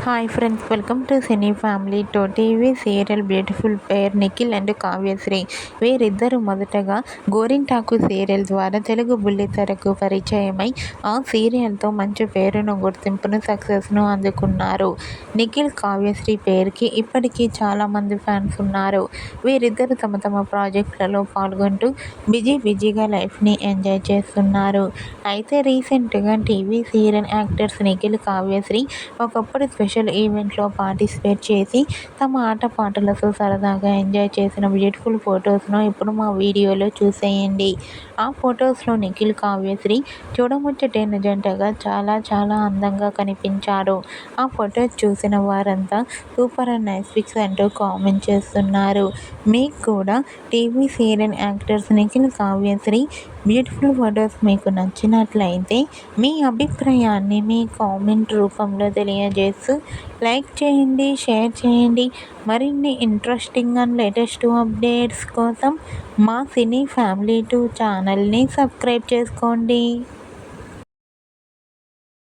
Hi friends, welcome to cine family two TV serial beautiful pair Nikhil and Kavyasri. వీరిద్దరూ మొదటగా గోరింటాకు serial ద్వారా తెలుగు బుల్లితెరకు పరిచయమై ఆ సీరియల్తో మంచి పేరును, గుర్తింపును, సక్సెస్ను అందుకున్నారు. నిఖిల్, కావ్యశ్రీ పేరుకి ఇప్పటికీ చాలామంది ఫ్యాన్స్ ఉన్నారు. వీరిద్దరూ తమ తమ ప్రాజెక్టులలో పాల్గొంటూ బిజీగా లైఫ్ని ఎంజాయ్ చేస్తున్నారు. అయితే రీసెంట్గా TV serial actors Nikhil, Kavyasri ఒకప్పుడు స్పెషల్ ఈవెంట్లో పార్టిసిపేట్ చేసి తమ ఆటపాటలతో సరదాగా ఎంజాయ్ చేసిన బ్యూటిఫుల్ ఫొటోస్ను ఇప్పుడు మా వీడియోలో చూసేయండి. ఆ ఫొటోస్లో నిఖిల్, కావ్యశ్రీ చూడముచ్చటైన జంటగా చాలా అందంగా కనిపించారు. ఆ ఫొటోస్ చూసిన వారంతా సూపర్ అండ్ నైస్ పిక్స్ అంటూ కామెంట్ చేస్తున్నారు. మీకు కూడా TV serial actors Nikhil, Kavyasri beautiful photos మీకు నచ్చినట్లయితే మీ అభిప్రాయాన్ని మీ కామెంట్ రూపంలో తెలియజేస్తూ లైక్ చేయండి, షేర్ చేయండి. మరిన్ని ఇంట్రెస్టింగ్ అండ్ లేటెస్ట్ అప్డేట్స్ కోసం మా సినీ ఫ్యామిలీ 2 ఛానల్ని సబ్స్క్రైబ్ చేసుకోండి.